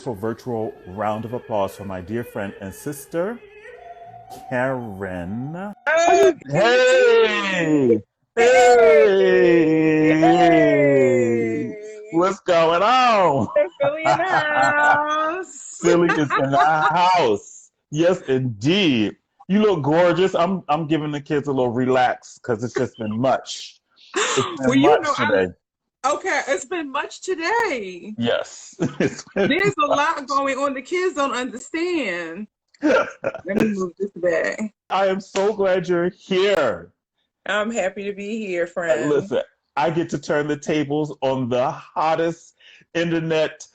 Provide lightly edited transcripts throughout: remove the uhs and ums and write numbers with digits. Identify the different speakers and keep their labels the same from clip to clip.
Speaker 1: wonderful virtual round of applause for my dear friend and sister, Karen. Hey!
Speaker 2: Hey!
Speaker 1: Hey!
Speaker 2: Hey!
Speaker 1: What's going on?
Speaker 2: Philly in the house.
Speaker 1: Philly is in the house. Yes, indeed. You look gorgeous. I'm giving the kids a little relax because it's just been much. It's
Speaker 2: Well,
Speaker 1: been much today.
Speaker 2: okay. It's been much today.
Speaker 1: Yes. It's been
Speaker 2: There's a lot going on. The kids don't understand. Let me move this back.
Speaker 1: I am so glad you're here.
Speaker 2: I'm happy to be here, friend.
Speaker 1: Listen, I get to turn the tables on the hottest internet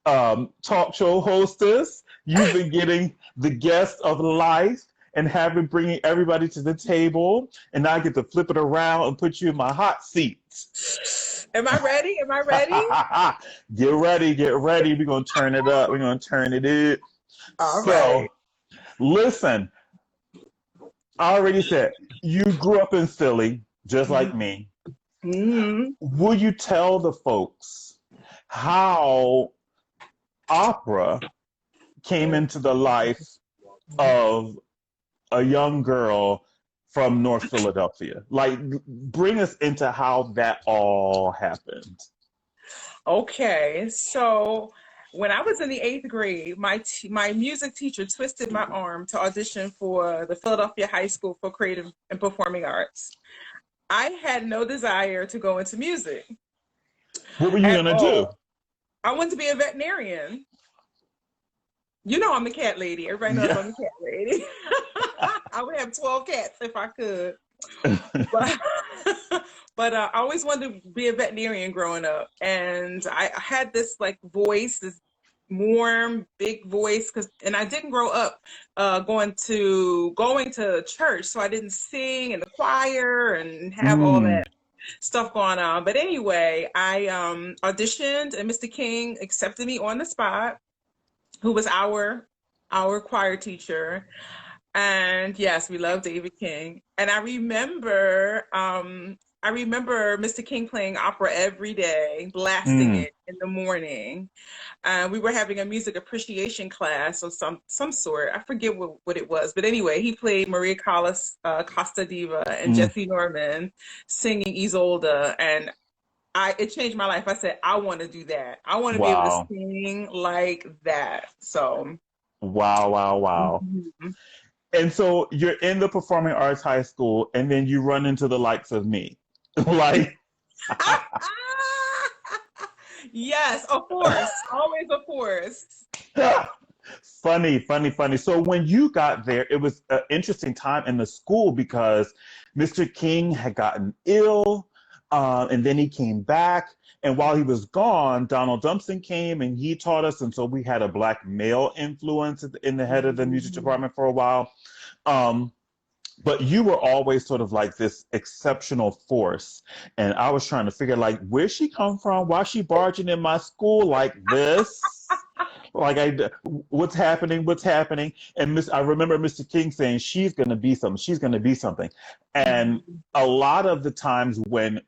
Speaker 1: talk show hostess. You've been getting the guest of life and having bringing everybody to the table, and now I get to flip it around and put you in my hot seat.
Speaker 2: Am I ready? Am I ready?
Speaker 1: Get ready, get ready. We're gonna turn it up. We're gonna turn it up.
Speaker 2: All
Speaker 1: So,
Speaker 2: right.
Speaker 1: listen. I already said you grew up in Philly, just like me.
Speaker 2: Mm-hmm.
Speaker 1: Will you tell the folks how opera came into the life of a young girl from North Philadelphia? Like, bring us into how that all happened.
Speaker 2: Okay, so when I was in the eighth grade, my music teacher twisted my arm to audition for the Philadelphia High School for Creative and Performing Arts. I had no desire to go into music
Speaker 1: What were you
Speaker 2: at
Speaker 1: gonna do?
Speaker 2: all. I wanted to be a veterinarian. You know I'm the cat lady. Everybody knows
Speaker 1: Yeah.
Speaker 2: I'm the cat lady. I would have 12 cats if I could. But, but I always wanted to be a veterinarian growing up. And I had this like voice, this warm, big voice, and I didn't grow up going to church. So I didn't sing in the choir and have all
Speaker 1: Mm,
Speaker 2: that stuff going on. But anyway, I auditioned and Mr. King accepted me on the spot, who was our choir teacher. And yes, we love David King. And I remember Mr. King playing opera every day, blasting
Speaker 1: mm.
Speaker 2: it in the morning. We were having a music appreciation class of some sort. I forget what it was, but anyway, he played Maria Callas, Costa Diva, and
Speaker 1: Mm.
Speaker 2: Jesse Norman singing Isolde, and it changed my life. I said, I want to do that. I want to be able to
Speaker 1: Wow.
Speaker 2: sing like that. So.
Speaker 1: Wow, wow, wow.
Speaker 2: Mhm.
Speaker 1: And so you're in the performing arts high school, and then you run into the likes of me. Like,
Speaker 2: Yes, of course. Always of course.
Speaker 1: funny, funny, funny. So when you got there, it was an interesting time in the school because Mr. King had gotten ill, and then he came back. And while he was gone, Donald Dumpson came and he taught us. And so we had a black male influence in the head of the music
Speaker 2: Mhm.
Speaker 1: department for a while. Um, but you were always sort of like this exceptional force. And I was trying to figure like where she come from, why she barging in my school like this? Like what's happening? What's happening? And I remember Mr. King saying she's going to be something. She's going to be something. And
Speaker 2: Mhm.
Speaker 1: a lot of the times when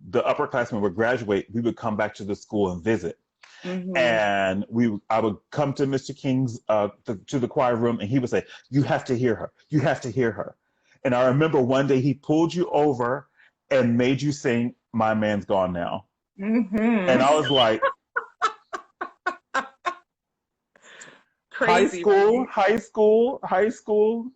Speaker 1: the upperclassmen would graduate, we would come back to the school and visit.
Speaker 2: Mhm.
Speaker 1: And I would come to Mr. King's to the choir room, and he would say, "You have to hear her. You have to hear her." And I remember one day he pulled you over and made you sing "My Man's Gone Now," and
Speaker 2: Mhm.
Speaker 1: I was like, "High
Speaker 2: Crazy,
Speaker 1: school,
Speaker 2: right?
Speaker 1: high school, high school."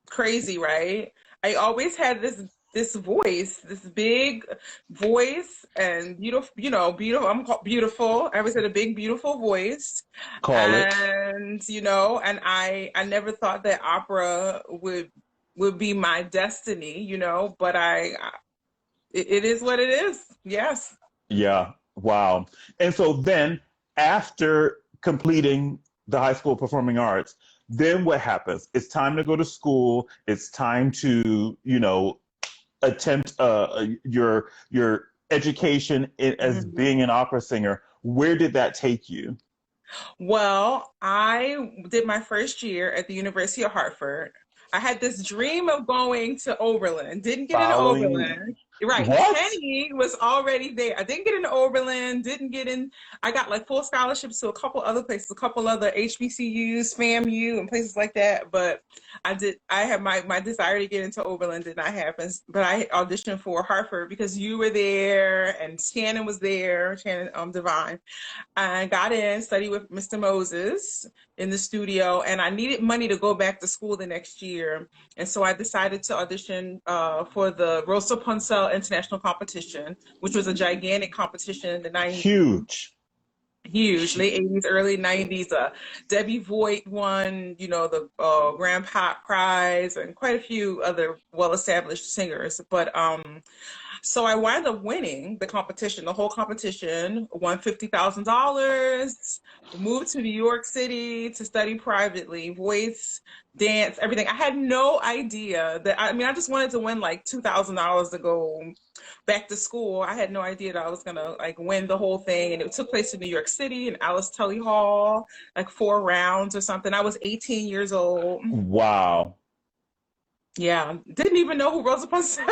Speaker 2: Crazy, right? I always had this voice, this big voice, and beautiful, beautiful. I'm called beautiful. I always had a big, beautiful voice,
Speaker 1: Call it.
Speaker 2: and I never thought that opera would be my destiny, but it is what it is. Yes.
Speaker 1: Yeah. Wow. And so then, after completing the high school performing arts, then what happens? It's time to go to school. It's time to, attempt your education as
Speaker 2: Mhm.
Speaker 1: being an opera singer. Where did that take you?
Speaker 2: Well, I did my first year at the University of Hartford. I had this dream of going to Oberlin. Didn't get into
Speaker 1: Following
Speaker 2: Oberlin. Right.
Speaker 1: What?
Speaker 2: Kenny was already there. I didn't get into Oberlin, didn't get in. I got like full scholarships to a couple other places, a couple other HBCUs, FAMU, and places like that. But I had my desire to get into Oberlin did not happen. But I auditioned for Hartford because you were there and Shannon was there, Shannon Divine. I got in, studied with Mr. Moses in the studio, and I needed money to go back to school the next year. And so I decided to audition for the Rosa Poncel International Competition, which was a gigantic competition in the 90s.
Speaker 1: Huge.
Speaker 2: Huge, late 80s, early 90s. Debbie Voigt won, the Grand Pop Prize and quite a few other well-established singers. But so I wound up winning the competition, the whole competition, won $50,000, moved to New York City to study privately, voice, dance, everything. I had no idea that, I just wanted to win like $2,000 to go back to school. I had no idea that I was gonna like win the whole thing. And it took place in New York City in Alice Tully Hall, like 4 rounds or something. I was 18 years old.
Speaker 1: Wow.
Speaker 2: Yeah, didn't even know who Rosa Parcell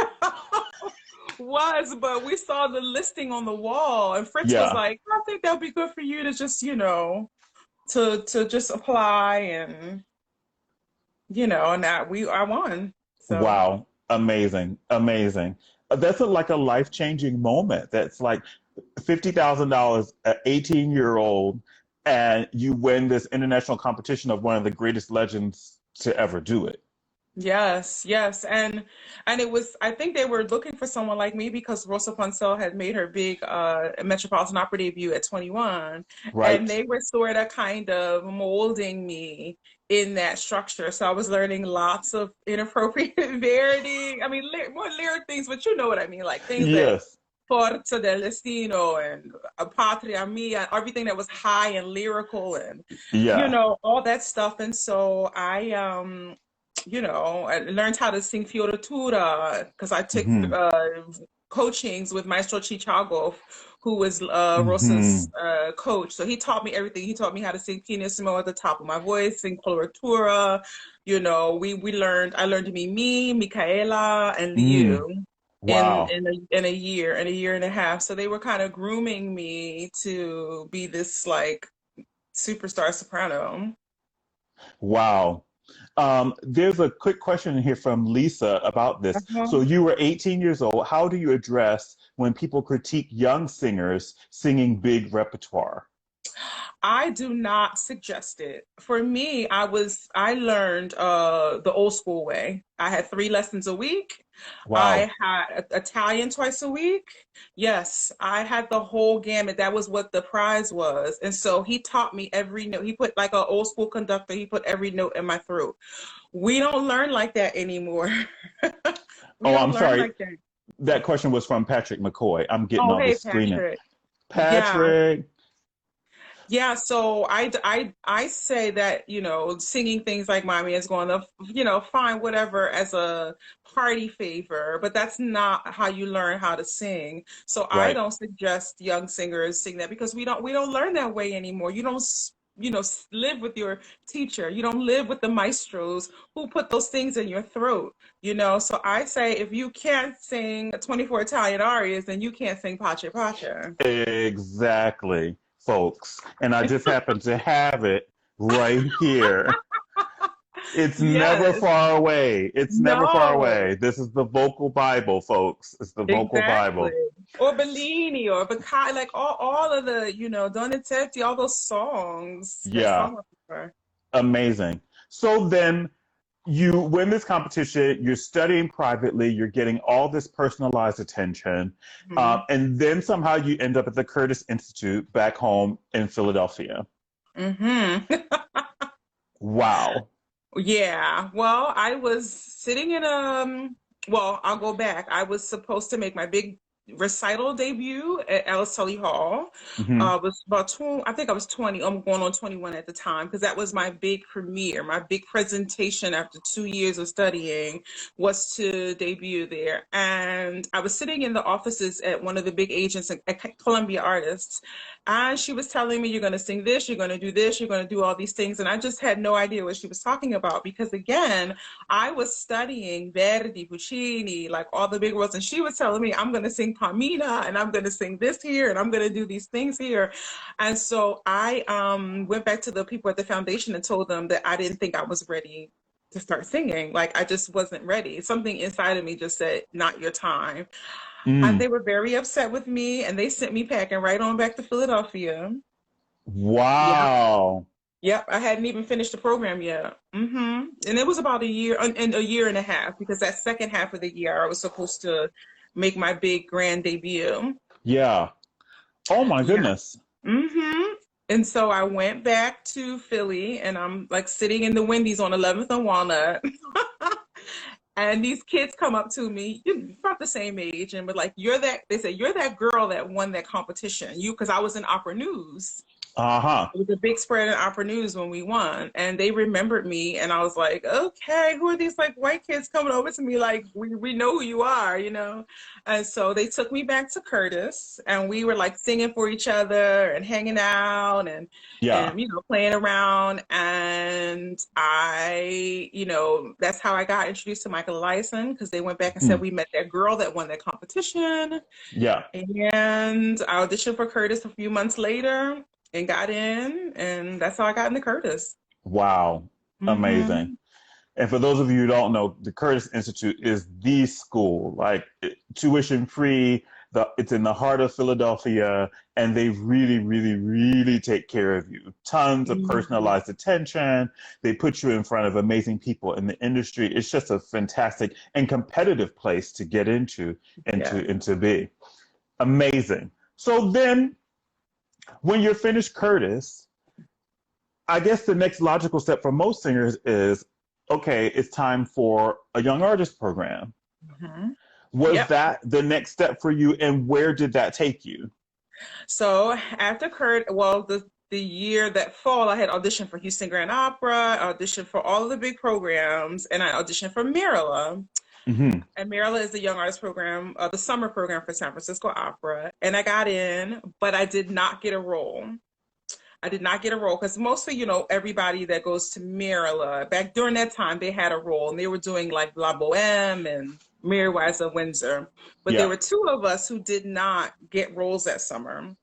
Speaker 2: was, but we saw the listing on the wall, and Fritz was
Speaker 1: Yeah.
Speaker 2: like, "I think that'd be good for you to just, to just apply." And and I won. So
Speaker 1: Wow. Amazing. Amazing. That's like a life-changing moment. That's like $50,000, an 18-year-old, and you win this international competition of one of the greatest legends to ever do it.
Speaker 2: yes, yes, and it was. I think they were looking for someone like me because Rosa Poncel had made her big Metropolitan Opera debut at 21, and
Speaker 1: Right?
Speaker 2: they were sort of kind of molding me in that structure. So I was learning lots of inappropriate verity. More lyric things, but you know what I mean, like things that
Speaker 1: Yes.
Speaker 2: Forza del Destino and Patria Mia, everything that was high and lyrical and
Speaker 1: Yeah.
Speaker 2: all that stuff. And so I learned how to sing fioritura because I took
Speaker 1: Hmm.
Speaker 2: coachings with Maestro Chichago, who was Rosa's
Speaker 1: Hmm.
Speaker 2: coach. So he taught me everything. He taught me how to sing pianissimo at the top of my voice, sing coloratura. I learned to be me, Micaela, and
Speaker 1: Mm.
Speaker 2: Liu
Speaker 1: Wow.
Speaker 2: in a year and a half. So they were kind of grooming me to be this like superstar soprano.
Speaker 1: Wow. There's a quick question here from Lisa about this. So
Speaker 2: Uh-huh.
Speaker 1: you were 18 years old. How do you address when people critique young singers singing big repertoire?
Speaker 2: I do not suggest it. For me, I learned the old school way. I had 3 lessons a week. I
Speaker 1: Wow.
Speaker 2: had Italian twice a week. Yes, I had the whole gamut. That was what the prize was. And so he taught me every note. He put like an old school conductor, he put every note in my throat. We don't learn like that anymore. We
Speaker 1: Oh,
Speaker 2: don't
Speaker 1: I'm
Speaker 2: learn
Speaker 1: sorry.
Speaker 2: like that.
Speaker 1: That question was from Patrick McCoy. I'm getting
Speaker 2: Oh,
Speaker 1: all
Speaker 2: hey,
Speaker 1: this screening.
Speaker 2: Patrick. Yeah.
Speaker 1: Patrick.
Speaker 2: Yeah, so I say that, singing things like Mommy is going to, fine, whatever, as a party favor, but that's not how you learn how to sing. So I
Speaker 1: Right.
Speaker 2: don't suggest young singers sing that because we don't learn that way anymore. You don't, live with your teacher. You don't live with the maestros who put those things in your throat. So I say if you can't sing 24 Italian arias, then you can't sing Pace Pace.
Speaker 1: Exactly, folks. And I just happen to have it right here. It's never
Speaker 2: Yes.
Speaker 1: far away. It's never far
Speaker 2: No.
Speaker 1: away. This is the vocal Bible, folks. It's the vocal
Speaker 2: Exactly.
Speaker 1: Bible.
Speaker 2: Or Bellini or Bacai, like all of the, Donizetti, all those songs that
Speaker 1: Yeah,
Speaker 2: some of them are.
Speaker 1: amazing. So then you win this competition, you're studying privately, you're getting all this personalized attention,
Speaker 2: Hmm.
Speaker 1: and then somehow you end up at the Curtis Institute back home in Philadelphia.
Speaker 2: Hmm.
Speaker 1: Wow.
Speaker 2: Yeah. Well, I was sitting in well, I'll go back. I was supposed to make my big recital debut at Alice Tully Hall.
Speaker 1: Hmm.
Speaker 2: Was about 20, I think I was 20, I'm going on 21 at the time, because that was my big premiere, my big presentation after 2 years of studying was to debut there. And I was sitting in the offices at one of the big agents at Columbia Artists, and she was telling me, you're going to sing this, you're going to do this, you're going to do all these things. And I just had no idea what she was talking about, because again, I was studying Verdi, Puccini, like all the big roles. And she was telling me, I'm going to sing Pamina, and I'm going to sing this here, and I'm going to do these things here. And so I went back to the people at the foundation and told them that I didn't think I was ready to start singing. Like, I just wasn't ready. Something inside of me just said, not your time. And
Speaker 1: Mm.
Speaker 2: they were very upset with me, and they sent me packing right on back to Philadelphia. Yeah.
Speaker 1: Wow.
Speaker 2: Yep, I hadn't even finished the program yet. And it was about a year and a year and a half, because that second half of the year I was supposed to make my big grand debut.
Speaker 1: Yeah. Oh my
Speaker 2: Yeah.
Speaker 1: goodness.
Speaker 2: hmm And so I went back to Philly, and I'm like sitting in the Wendy's on 11th and Walnut. And these kids come up to me, about the same age, and were like, they said, you're that girl that won that competition. Because I was in opera news.
Speaker 1: Uh-huh.
Speaker 2: It was a big spread in Opera News when we won, and they remembered me. And I was like, okay, who are these like white kids coming over to me? Like, we know who you are, you know? And so they took me back to Curtis, and we were like singing for each other and hanging out
Speaker 1: Yeah.
Speaker 2: and playing around. And that's how I got introduced to Michael Lyson, because they went back and
Speaker 1: Hmm.
Speaker 2: said we met that girl that won that competition.
Speaker 1: Yeah.
Speaker 2: And I auditioned for Curtis a few months later and got in, and that's how I got into Curtis.
Speaker 1: Wow. Amazing.
Speaker 2: hmm
Speaker 1: And for those of you who don't know, the Curtis Institute is the school, like tuition free. It's in the heart of Philadelphia, and they really, really, really take care of you. Tons of
Speaker 2: hmm
Speaker 1: personalized attention. They put you in front of amazing people in the industry. It's just a fantastic and competitive place to get into
Speaker 2: Yeah.
Speaker 1: and to be. Amazing. So then, when you're finished Curtis, I guess the next logical step for most singers is, okay, it's time for a young artist program.
Speaker 2: hmm
Speaker 1: Was
Speaker 2: Yep.
Speaker 1: that the next step for you, and where did that take you?
Speaker 2: So after well, the year that fall, I had auditioned for Houston Grand Opera, I auditioned for all of the big programs, and I auditioned for Mirala.
Speaker 1: Hmm.
Speaker 2: And Mirala is the Young Artist Program, the summer program for San Francisco Opera. And I got in, but I did not get a role. I did not get a role, because mostly, everybody that goes to Mirala, back during that time, they had a role, and they were doing like La Boheme and Mary Wise of Windsor. But there
Speaker 1: Yeah.
Speaker 2: were two of us who did not get roles that summer.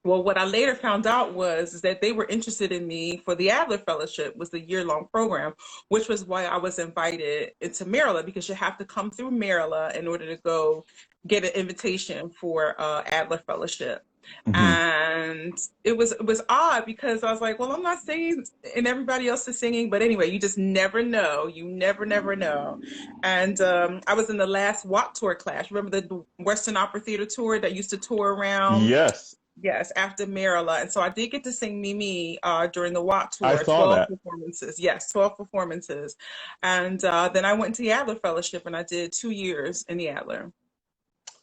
Speaker 2: Well, what I later found out was is that they were interested in me for the Adler Fellowship, was the year-long program, which was why I was invited into Maryland, because you have to come through Maryland in order to go get an invitation for Adler Fellowship.
Speaker 1: Hmm.
Speaker 2: And it was odd, because I was like, well, I'm not singing and everybody else is singing, but anyway, you just never know. You never know. And I was in the last WAP tour class. Remember the Western Opera Theater tour that used to tour around?
Speaker 1: Yes,
Speaker 2: Yes, after Marilla. And so I did get to sing Mimi during the WAP
Speaker 1: I
Speaker 2: tour,
Speaker 1: saw
Speaker 2: 12
Speaker 1: that.
Speaker 2: performances. Yes, 12 performances. And then I went to the Adler Fellowship, and I did 2 years in the Adler.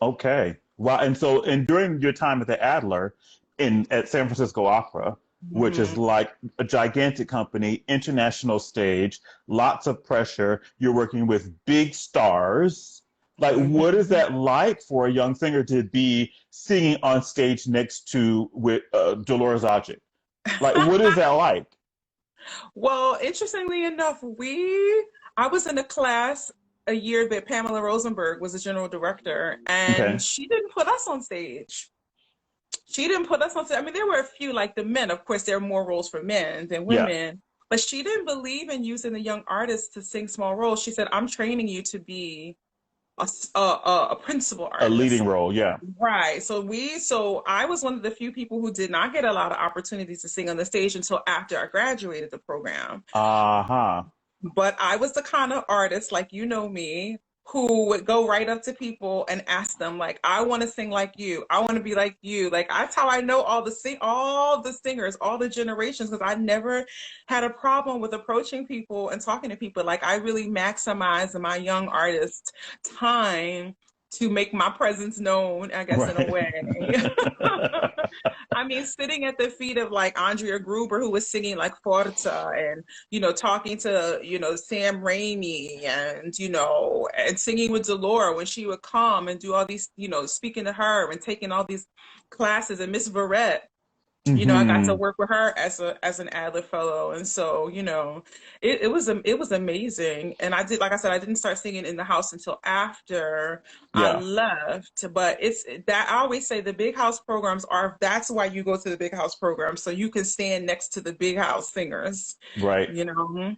Speaker 1: Okay. Wow. And during your time at the Adler in at San Francisco Opera, which is
Speaker 2: hmm
Speaker 1: like a gigantic company, international stage, lots of pressure, you're working with big stars. Like, what is
Speaker 2: hmm
Speaker 1: that like for a young singer to be singing on stage next to with Dolores Ajik? Like, what is that like?
Speaker 2: Well, interestingly enough, I was in a class a year that Pamela Rosenberg was the general director, and
Speaker 1: Okay.
Speaker 2: she didn't put us on stage. She didn't put us on stage. I mean, there were a few, like the men. Of course, there are more roles for men than
Speaker 1: Yeah.
Speaker 2: women, but she didn't believe in using the young artists to sing small roles. She said, "I'm training you to be a principal
Speaker 1: A leading
Speaker 2: artist."
Speaker 1: role. Yeah.
Speaker 2: Right. So I was one of the few people who did not get a lot of opportunities to sing on the stage until after I graduated the program.
Speaker 1: Uh-huh.
Speaker 2: But I was the kind of artist, like me, who would go right up to people and ask them, like, I want to sing like you. I want to be like you. Like, that's how I know all the singers, all the generations, because I never had a problem with approaching people and talking to people. Like, I really maximize my young artist time to make my presence known, I guess, in a
Speaker 1: Right.
Speaker 2: way. I mean, sitting at the feet of like Andrea Gruber, who was singing like Forza, and talking to Sam Raimi, and and singing with Delora when she would come and do all these, speaking to her and taking all these classes, and Miss Verrett. I got to
Speaker 1: Hmm.
Speaker 2: work with her as an Adler fellow, and so it was amazing. And I did, like I said, I didn't start singing in the house until after I
Speaker 1: Yeah.
Speaker 2: left. But it's that I always say the big house programs are that's why you go to the big house program, so you can stand next to the big house singers.
Speaker 1: Right.
Speaker 2: You know,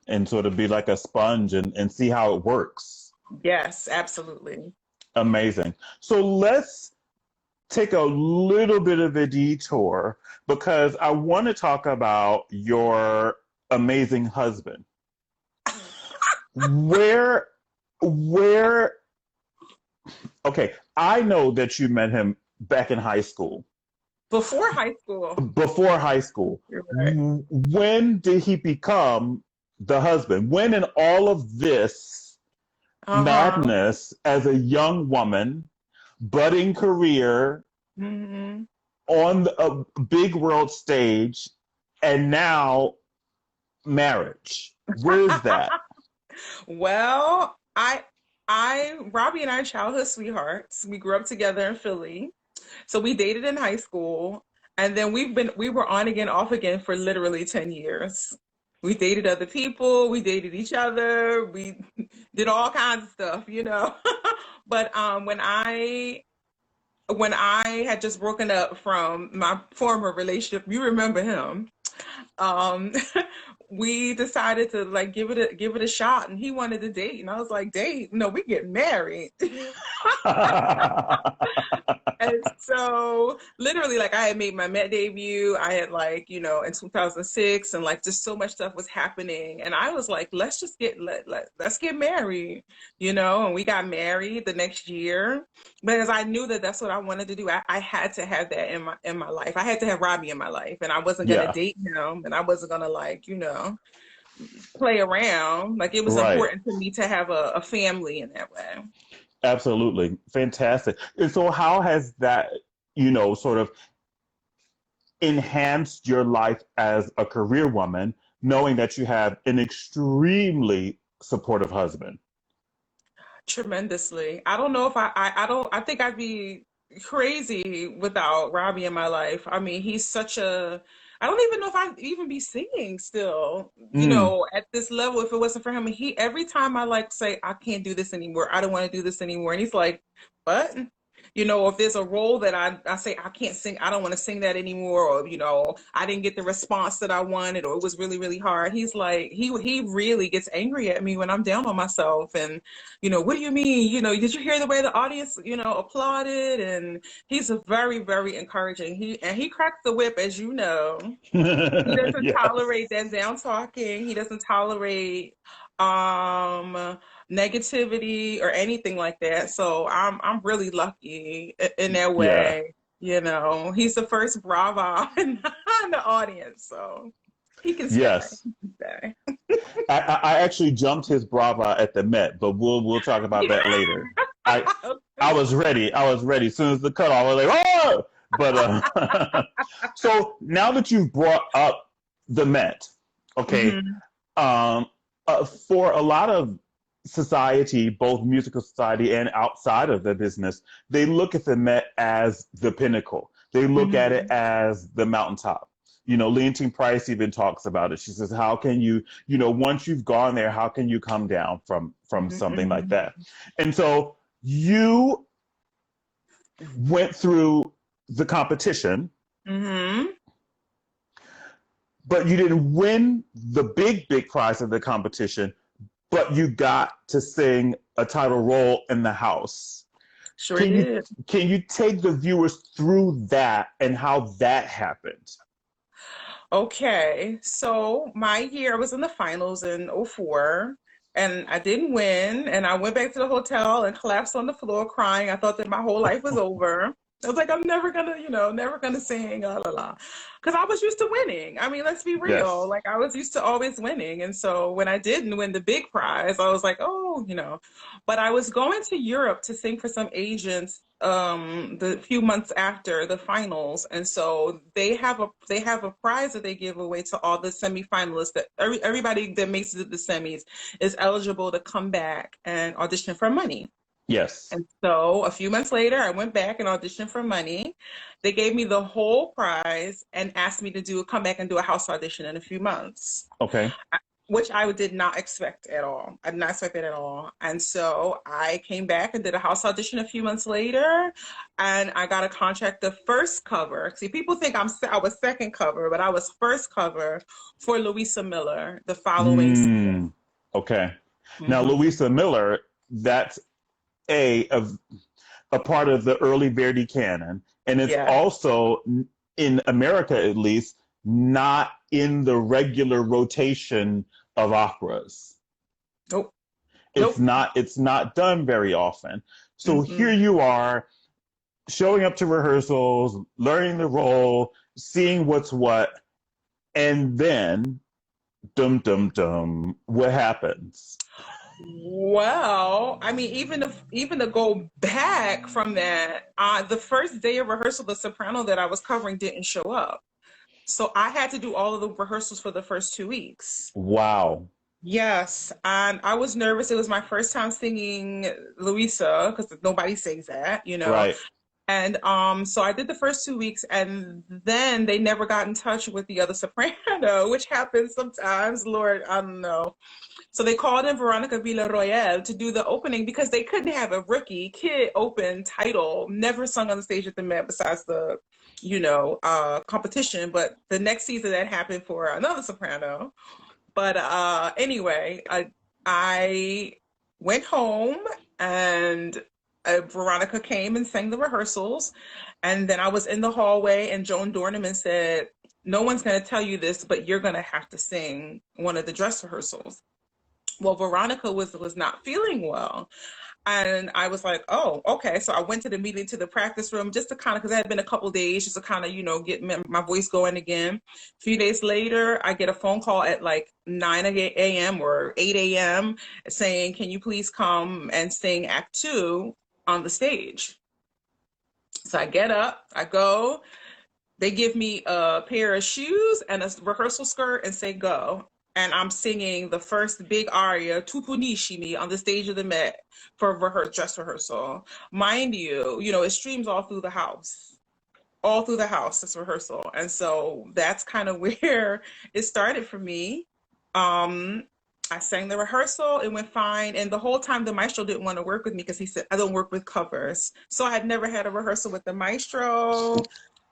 Speaker 1: And sort of be like a sponge and see how it works.
Speaker 2: yes, absolutely.
Speaker 1: Amazing. So let's take a little bit of a detour because I want to talk about your amazing husband. Where, where, okay, I know that you met him back in high school,
Speaker 2: Before high school,
Speaker 1: before high school.
Speaker 2: you're right.
Speaker 1: When did he become the husband? When in all of this
Speaker 2: Uh-huh.
Speaker 1: madness as a young woman, budding career,
Speaker 2: Hmm.
Speaker 1: on a big world stage, and now marriage. Where is that?
Speaker 2: Well, Robbie and I are childhood sweethearts. We grew up together in Philly. So we dated in high school, and then we were on again, off again for literally 10 years. We dated other people, we dated each other, we did all kinds of stuff. But when I had just broken up from my former relationship, you remember him. um we decided to like give it a shot, and he wanted to date, and I was like, date? No, we get married. And so literally, like, I had made my Met debut. I had, like, in 2006, and like just so much stuff was happening. And I was like, let's just let's get married, and we got married the next year because I knew that that's what I wanted to do. I had to have that in my life. I had to have Robbie in my life, and I wasn't gonna
Speaker 1: Yeah,
Speaker 2: date him, and I wasn't gonna, like, play around. Like, it was
Speaker 1: right.
Speaker 2: important to me to have a family in that way.
Speaker 1: Absolutely. Fantastic. And so, how has that, sort of enhanced your life as a career woman, knowing that you have an extremely supportive husband?
Speaker 2: Tremendously. I don't know if I think I'd be crazy without Robbie in my life. I mean, he's such a, I don't even know if I'd even be singing still,
Speaker 1: Mm.
Speaker 2: at this level if it wasn't for him. And he, every time I like say, I can't do this anymore, I don't want to do this anymore. And he's like, but if there's a role that I say I can't sing, I don't want to sing that anymore, or I didn't get the response that I wanted, or it was really, really hard. He's like, he really gets angry at me when I'm down on myself, and what do you mean? Did you hear the way the audience, applauded? And he's a very, very encouraging. He cracks the whip, as you know. He doesn't
Speaker 1: Yes.
Speaker 2: tolerate that down talking. He doesn't tolerate um negativity or anything like that. So I'm really lucky in that
Speaker 1: Yeah.
Speaker 2: way. He's the first Brava in the audience, so he can stay.
Speaker 1: Yes.
Speaker 2: He can stay.
Speaker 1: I actually jumped his brava at the Met, but we'll talk about that later. I I was ready. I was ready. As soon as the cutoff, I was like, oh! But so now that you've brought up the Met, okay,
Speaker 2: Hmm.
Speaker 1: for a lot of society, both musical society and outside of the business, they look at the Met as the pinnacle. They look at it
Speaker 2: Hmm.
Speaker 1: as the mountaintop. Leontine Price even talks about it. She says, "How can you, once you've gone there, how can you come down from something like
Speaker 2: Hmm.
Speaker 1: that?" And so you went through the competition,
Speaker 2: Hmm.
Speaker 1: but you didn't win the big prize of the competition, but you got to sing a title role in the house.
Speaker 2: Sure
Speaker 1: Can you
Speaker 2: did.
Speaker 1: can you take the viewers through that and how that happened?
Speaker 2: Okay, so my year, I was in the finals in '04, and I didn't win, and I went back to the hotel and collapsed on the floor crying. I thought that my whole life was over. I was like, I'm never gonna, never gonna sing, la la la. Because I was used to winning. I mean, let's be real.
Speaker 1: Yes.
Speaker 2: Like, I was used to always winning. And so when I didn't win the big prize, I was like, oh. But I was going to Europe to sing for some agents the few months after the finals. And so they have a prize that they give away to all the semifinalists, that everybody that makes it to the semis is eligible to come back and audition for money.
Speaker 1: Yes.
Speaker 2: And so a few months later, I went back and auditioned for money. They gave me the whole prize and asked me to come back and do a house audition in a few months,
Speaker 1: Okay.
Speaker 2: which I did not expect at all. I did not expect it at all. And so I came back and did a house audition a few months later, and I got a contract, the first cover. See, people think I was second cover, but I was first cover for Louisa Miller the following season.
Speaker 1: Mm, okay. Now,
Speaker 2: Mhm.
Speaker 1: Louisa Miller, that's of a part of the early Verdi canon, and it's
Speaker 2: Yeah.
Speaker 1: also in America, at least, not in the regular rotation of operas.
Speaker 2: Nope.
Speaker 1: It's
Speaker 2: Nope.
Speaker 1: not. It's not done very often. So here
Speaker 2: Mm-mm.
Speaker 1: you are, showing up to rehearsals, learning the role, seeing what's what, and then dum dum dum, what happens?
Speaker 2: Well, I mean, even to go back from that, the first day of rehearsal, the soprano that I was covering didn't show up. So I had to do all of the rehearsals for the first 2 weeks.
Speaker 1: Wow.
Speaker 2: Yes, and I was nervous. It was my first time singing Louisa because nobody sings that.
Speaker 1: Right.
Speaker 2: And so I did the first 2 weeks, and then they never got in touch with the other soprano, which happens sometimes. Lord, I don't know. So they called in Veronica Villarroel to do the opening because they couldn't have a rookie kid open title, never sung on the stage at the Met besides the competition. But the next season that happened for another soprano. But anyway, I went home and Veronica came and sang the rehearsals. And then I was in the hallway and Joan Dornaman said, no one's going to tell you this, but you're going to have to sing one of the dress rehearsals. Well, Veronica was not feeling well. And I was like, oh, okay. So I went to the meeting, to the practice room, just to kind of, because it had been a couple of days, just to kind of, get my voice going again. A few days later, I get a phone call at like 9 a.m. or 8 a.m. saying, can you please come and sing Act Two on the stage? So I get up, I go, they give me a pair of shoes and a rehearsal skirt and say go. And I'm singing the first big aria, Tu punisci me, on the stage of the Met for dress rehearsal. Mind you, it streams all through the house. All through the house, this rehearsal. And so that's kind of where it started for me. Um, I sang the rehearsal, it went fine. And the whole time the maestro didn't want to work with me because he said, I don't work with covers. So I had never had a rehearsal with the maestro.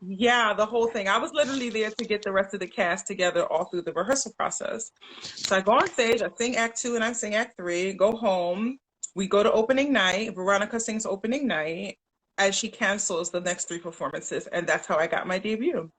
Speaker 2: Yeah, the whole thing. I was literally there to get the rest of the cast together all through the rehearsal process. So I go on stage, I sing Act Two and I sing Act Three, go home. We go to opening night. Veronica sings opening night as she cancels the next three performances. And that's how I got my debut.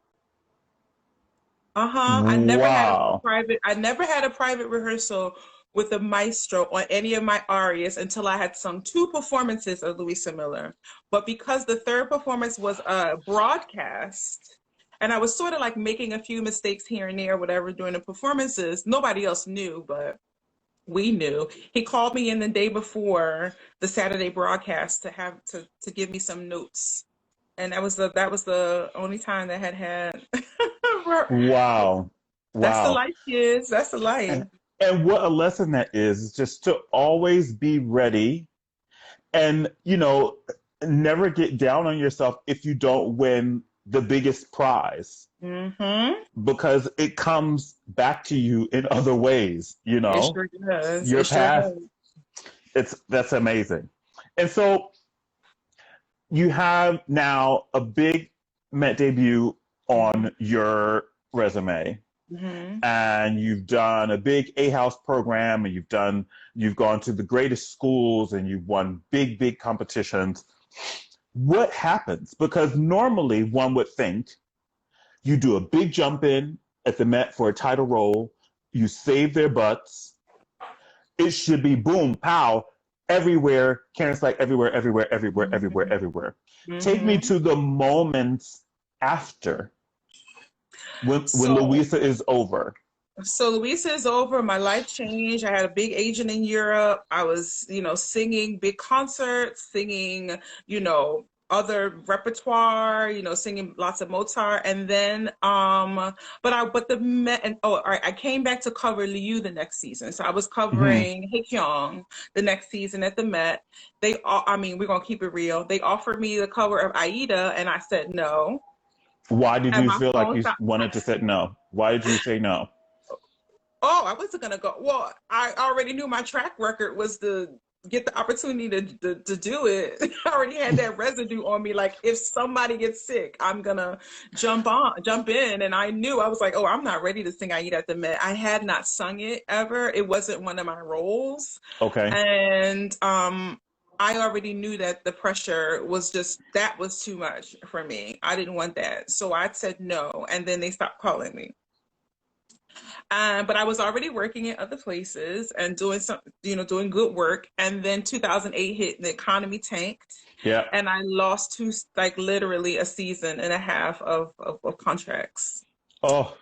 Speaker 2: Uh-huh.
Speaker 1: Wow.
Speaker 2: I never had a private rehearsal with the maestro on any of my arias until I had sung two performances of Louisa Miller. But because the third performance was a broadcast, and I was sort of like making a few mistakes here and there, whatever, during the performances, nobody else knew, but we knew. He called me in the day before the Saturday broadcast to have to give me some notes. And that was the only time that had
Speaker 1: Wow.
Speaker 2: That's the
Speaker 1: Wow.
Speaker 2: life, kids. That's the life.
Speaker 1: And and what a lesson that is just to always be ready and never get down on yourself if you don't win the biggest prize
Speaker 2: Mm-hmm.
Speaker 1: because it comes back to you in other ways,
Speaker 2: It sure does.
Speaker 1: your
Speaker 2: It sure
Speaker 1: past.
Speaker 2: does.
Speaker 1: That's amazing. And so you have now a big Met debut
Speaker 2: Mm-hmm.
Speaker 1: on your resume,
Speaker 2: Mm-hmm.
Speaker 1: and you've done a big A House program, and you've gone to the greatest schools, and you've won big competitions. What happens? Because normally one would think you do a big jump in at the Met for a title role, you save their butts, it should be boom, pow, everywhere. Karen's like everywhere, everywhere, everywhere, everywhere,
Speaker 2: Mhm.
Speaker 1: everywhere. Take me
Speaker 2: Mhm.
Speaker 1: to the moments after when
Speaker 2: So,
Speaker 1: Louisa is over.
Speaker 2: so Louisa is over. My life changed. I had a big agent in Europe. I was, singing big concerts, singing, other repertoire, singing lots of Mozart. And then, but the Met, and oh, all right, I came back to cover Liu the next season. So I was
Speaker 1: Mhm.
Speaker 2: covering Haekyong the next season at the Met. I mean, we're gonna keep it real. They offered me the cover of Aida, and I said no.
Speaker 1: Why did
Speaker 2: And
Speaker 1: you
Speaker 2: my
Speaker 1: feel like
Speaker 2: phone
Speaker 1: you
Speaker 2: stopped.
Speaker 1: wanted to say no? Why did you say no?
Speaker 2: Oh, I wasn't gonna go. Well, I already knew my track record was to get the opportunity to do it. I already had that residue on me. Like if somebody gets sick, I'm gonna jump in. And I knew I was like, oh, I'm not ready to sing Aida at the Met. I had not sung it ever. It wasn't one of my roles.
Speaker 1: Okay.
Speaker 2: And I already knew that the pressure was just that was too much for me. I didn't want that. So I said no. And then they stopped calling me. But I was already working at other places and doing doing good work. And then 2008 hit, the economy tanked,
Speaker 1: Yeah.
Speaker 2: and I lost like literally a season and a half of contracts
Speaker 1: Oh,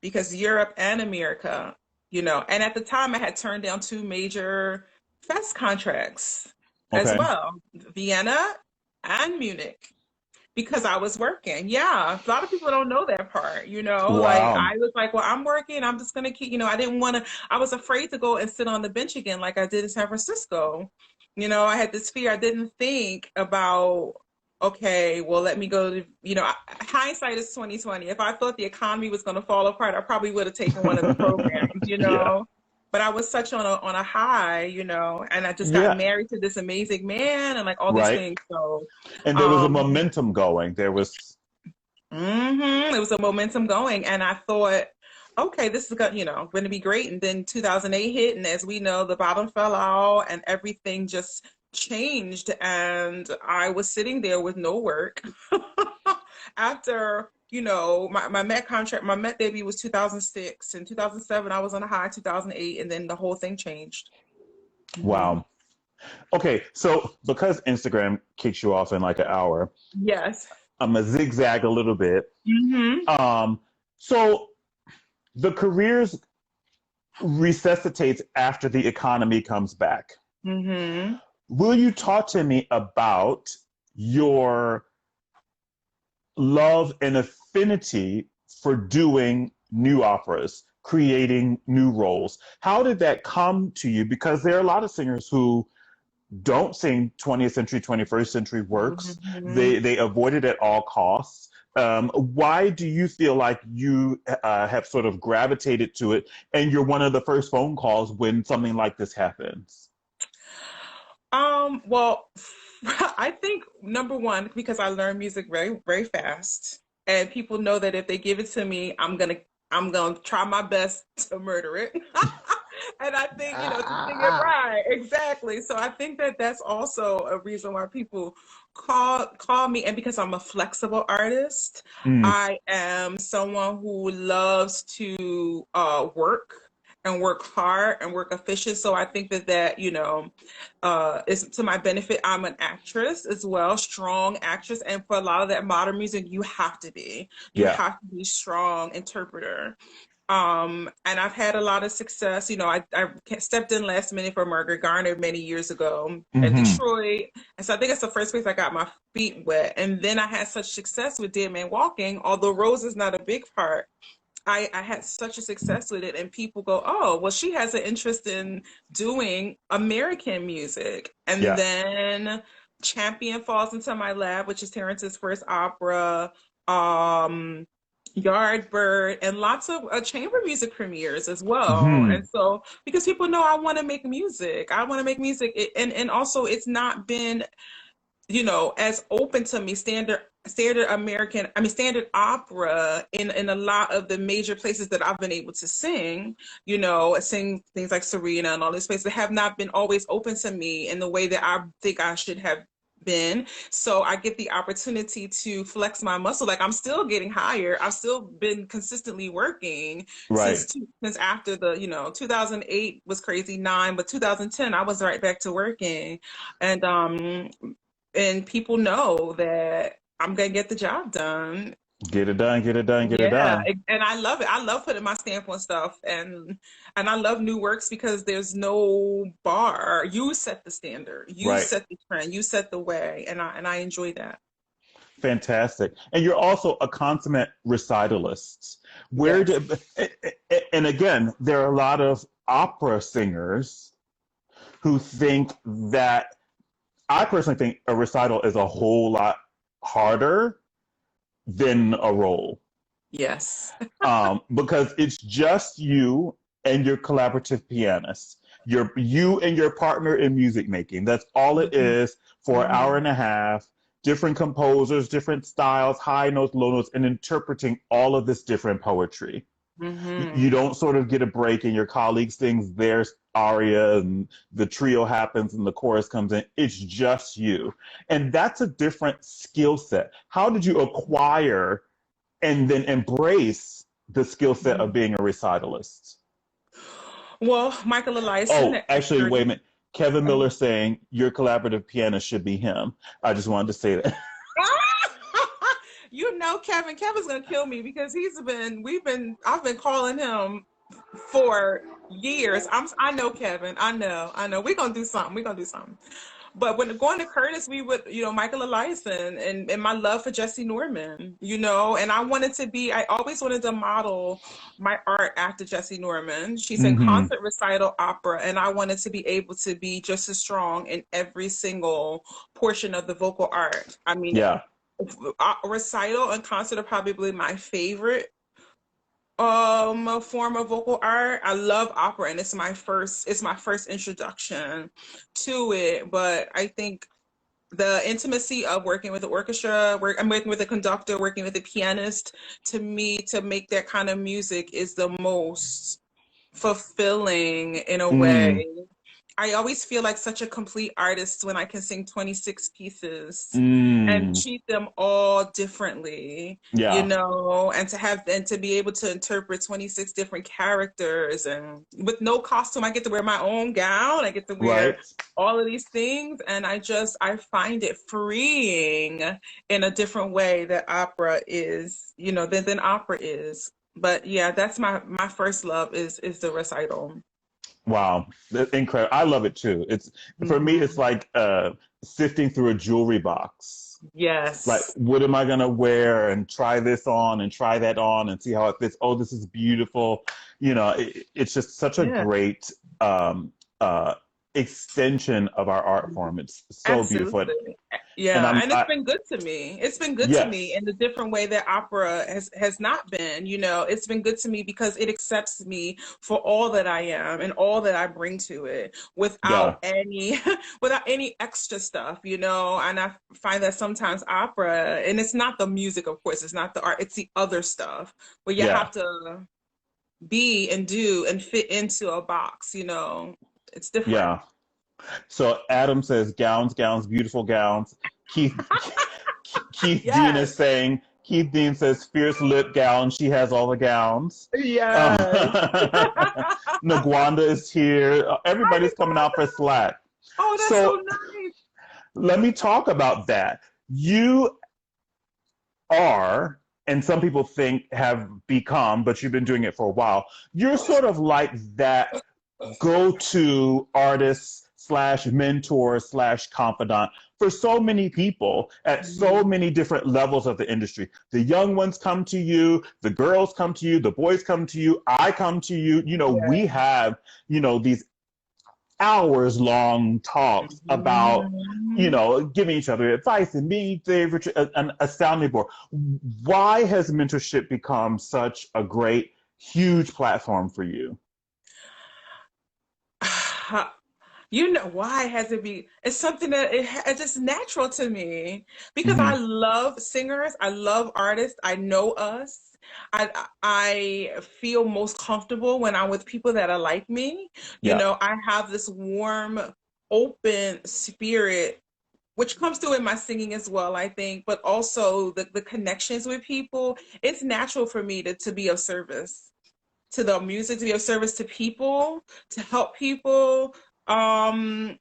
Speaker 2: because Europe and America, and at the time I had turned down two major fest contracts as
Speaker 1: okay.
Speaker 2: well, Vienna and Munich because I was working. Yeah, a lot of people don't know that part, Like
Speaker 1: Wow.
Speaker 2: I was like, well, I'm working. I'm just gonna keep, I didn't want to. I was afraid to go and sit on the bench again, like I did in San Francisco. I had this fear. I didn't think about. Okay, well, let me go to, hindsight is 2020. If I thought the economy was going to fall apart, I probably would have taken one of the programs,
Speaker 1: Yeah.
Speaker 2: but I was such on a high, and I just got
Speaker 1: Yeah.
Speaker 2: married to this amazing man and like all these
Speaker 1: Right.
Speaker 2: things. So,
Speaker 1: And there was a
Speaker 2: um,
Speaker 1: momentum going. There was,
Speaker 2: it was a momentum going, and I thought, okay, this is going to be great. And then 2008 hit, and as we know, the bottom fell out, and everything just changed. And I was sitting there with no work after my Met contract. My Met debut was 2006, and 2007 I was on a high. 2008, and then the whole thing changed. Hmm.
Speaker 1: wow. Okay, so because Instagram kicks you off in like an hour,
Speaker 2: Yes.
Speaker 1: I'm gonna zigzag a little bit.
Speaker 2: Hmm.
Speaker 1: Um, so the careers resuscitates after the economy comes back.
Speaker 2: Hmm.
Speaker 1: Will you talk to me about your love and affinity for doing new operas, creating new roles? How did that come to you? Because there are a lot of singers who don't sing 20th century, 21st century works.
Speaker 2: Hmm.
Speaker 1: They avoid it at all costs. Why do you feel like you have sort of gravitated to it and you're one of the first phone calls when something like this happens?
Speaker 2: Well, I think number one, because I learn music very, very fast, and people know that if they give it to me, I'm gonna try my best to murder it. And I think, to sing it right, exactly. So I think that that's also a reason why people call me, and because I'm a flexible artist,
Speaker 1: Mm,
Speaker 2: I am someone who loves to work and work hard and work efficient. So I think that is to my benefit. I'm an actress as well, strong actress, and for a lot of that modern music, you
Speaker 1: yeah.
Speaker 2: have to be strong interpreter. And I've had a lot of success. I stepped in last minute for Margaret Garner many years ago in
Speaker 1: Hmm.
Speaker 2: Detroit. And so I think that's the first place I got my feet wet. And then I had such success with Dead Man Walking, although Rose is not a big part. I had such a success with it, and people go, oh, well, she has an interest in doing American music. And
Speaker 1: Yeah.
Speaker 2: then Champion falls into my lap, which is Terrence's first opera, um, Yardbird, and lots of chamber music premieres as well.
Speaker 1: Hmm.
Speaker 2: And so, because people know I want to make music, and also it's not been as open to me standard American, I mean standard opera in a lot of the major places that I've been able to sing, sing things like Serena and all these places that have not been always open to me in the way that I think I should have been. So I get the opportunity to flex my muscle. Like I'm still getting higher. I've still been consistently working
Speaker 1: Right.
Speaker 2: since after the, 2008 was crazy, nine, but 2010 I was right back to working. And people know that I'm gonna get the job done.
Speaker 1: Get it done, get it done, get it
Speaker 2: Yeah,
Speaker 1: done.
Speaker 2: and I love it. I love putting my stamp on stuff, and I love new works because there's no bar. You set the standard, you
Speaker 1: Right.
Speaker 2: set the trend, you set the way, and I enjoy that.
Speaker 1: Fantastic. And you're also a consummate recitalist. Where
Speaker 2: Yes.
Speaker 1: did, and again, there are a lot of opera singers who think that, I personally think a recital is a whole lot harder than a role.
Speaker 2: Yes.
Speaker 1: Because it's just you and your collaborative pianist. You and your partner in music making. That's all it
Speaker 2: Hmm.
Speaker 1: is for an hour
Speaker 2: Hmm.
Speaker 1: and a half. Different composers, different styles, high notes, low notes, and interpreting all of this different poetry. You
Speaker 2: Hmm.
Speaker 1: don't sort of get a break and your colleague sings their aria and the trio happens and the chorus comes in. It's just you. And that's a different skill set. How did you acquire and then embrace the skill set of being a recitalist?
Speaker 2: Well, Michael Eliason
Speaker 1: Oh,
Speaker 2: at
Speaker 1: actually, wait a
Speaker 2: 30.
Speaker 1: minute. Kevin Miller saying your collaborative pianist should be him. I just wanted to say that.
Speaker 2: Kevin. Kevin's gonna kill me because I've been calling him for years. I know Kevin. I know. We're gonna do something. We're gonna do something. But when going to Curtis, we would, Michael Eliason and my love for Jesse Norman, and I always wanted to model my art after Jesse Norman. She said
Speaker 1: Mm-hmm.
Speaker 2: concert, recital, opera, and I wanted to be able to be just as strong in every single portion of the vocal art. I mean,
Speaker 1: Yeah.
Speaker 2: recital and concert are probably my favorite form of vocal art. I love opera and it's my first introduction to it, but I think the intimacy of working with the orchestra, I'm working with a conductor, working with a pianist, to me, to make that kind of music is the most fulfilling in a
Speaker 1: Mm.
Speaker 2: way. I always feel like such a complete artist when I can sing 26 pieces and
Speaker 1: Mm.
Speaker 2: treat them all differently,
Speaker 1: Yeah.
Speaker 2: and to be able to interpret 26 different characters and with no costume. I get to wear my own gown. I get to wear
Speaker 1: Right.
Speaker 2: all of these things, and I find it freeing in a different way that opera is, than opera is. But yeah, that's my first love is the recital.
Speaker 1: Wow. That's incredible. I love it too. It's for me, it's
Speaker 2: Mhm.
Speaker 1: like sifting through a jewelry box. Like,
Speaker 2: Yes.
Speaker 1: what am I gonna wear and try this on and try that on and see how it fits? Oh, this is beautiful. It's just such a
Speaker 2: Yeah.
Speaker 1: great um, uh, extension of our art form. It's so beautiful,
Speaker 2: Absolutely.
Speaker 1: and
Speaker 2: Yeah, and it's been good to me. It's been good to me
Speaker 1: yes,
Speaker 2: in the different way that opera has not been. It's been good to me because it accepts me for all that I am and all that I bring to it
Speaker 1: yeah,
Speaker 2: without any without any extra stuff. And I find that sometimes opera, and it's not the music, of course, it's not the art, it's the other stuff where you
Speaker 1: yeah,
Speaker 2: have to be and do and fit into a box. It's different.
Speaker 1: yeah. So Adam says gowns, gowns, beautiful gowns. Keith Keith Dean
Speaker 2: Yes.
Speaker 1: is saying Keith Dean says fierce lip gown. She has all the gowns.
Speaker 2: Yes.
Speaker 1: Nagwanda is here.
Speaker 2: Hi,
Speaker 1: Everybody's coming out for
Speaker 2: Nicole.
Speaker 1: Slack.
Speaker 2: Oh, that's so
Speaker 1: So
Speaker 2: nice.
Speaker 1: let me talk about that. You are, and some people think have become, but you've been doing it for a while. You're sort of like that go-to artist slash mentor slash confidant for so many people at so
Speaker 2: Mhm.
Speaker 1: many different levels of the industry. The young ones come to you, the girls come to you, the boys come to you, I come to you. We
Speaker 2: Yeah.
Speaker 1: have, these hours long talks about
Speaker 2: Mhm.
Speaker 1: giving each other advice and being favorite a sounding board. Why has mentorship become such a great huge platform for you?
Speaker 2: Why has it be? It's something that it's just natural to me because I
Speaker 1: Mm-hmm.
Speaker 2: love singers, I love artists, I know us. I feel most comfortable when I'm with people that are like me.
Speaker 1: Yeah.
Speaker 2: I have this warm, open spirit which comes through in my singing as well, I think, but also the connections with people. It's natural for me to be of service to the music, to be of service to people, to help people. Um,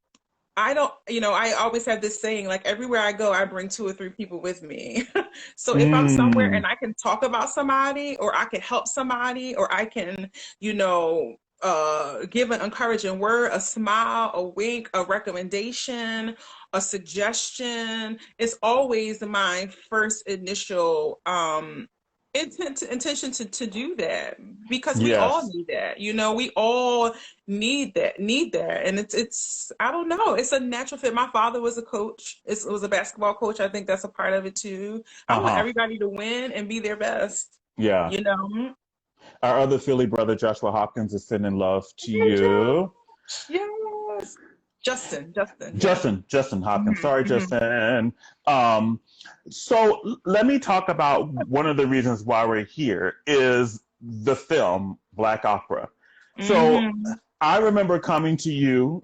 Speaker 2: I don't, I always have this saying, like everywhere I go, I bring 2 or 3 people with me. So if I'm somewhere
Speaker 1: Mm,
Speaker 2: and I can talk about somebody, or I can help somebody, or I can, give an encouraging word, a smile, a wink, a recommendation, a suggestion, it's always my first initial intention to do that, because we all
Speaker 1: yes.
Speaker 2: need that. We all need that, and it's I don't know, it's a natural fit. My father was a coach. It was a basketball coach. I think that's a part of it too. I want
Speaker 1: Uh-huh.
Speaker 2: everybody to win and be their best.
Speaker 1: Yeah.
Speaker 2: you know
Speaker 1: Our other Philly brother, Joshua Hopkins, is sending love to
Speaker 2: Hey,
Speaker 1: you.
Speaker 2: Josh. Yes. Justin, yeah.
Speaker 1: Justin Hopkins.
Speaker 2: hmm
Speaker 1: Sorry,
Speaker 2: hmm
Speaker 1: Justin. Um, so let me talk about one of the reasons why we're here is the film Black Opera. So
Speaker 2: hmm
Speaker 1: I remember coming to you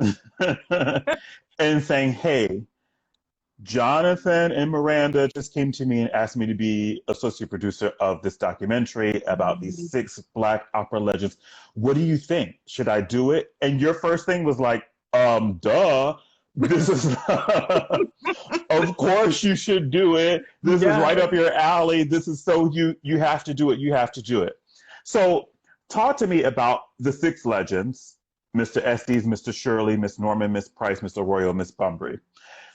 Speaker 1: and saying, "Hey, Jonathan and Miranda just came to me and asked me to be associate producer of this documentary about these 6 Black opera legends. What do you think? Should I do it?" And your first thing was like, duh. This is, of course you should do it. This is right
Speaker 2: Yes.
Speaker 1: up your alley. This is so you have to do it. You have to do it. So talk to me about the 6 legends: Mr. Estes, Mr. Shirley, Miss Norman, Miss Price, Mr. Royal, Miss Bunbury.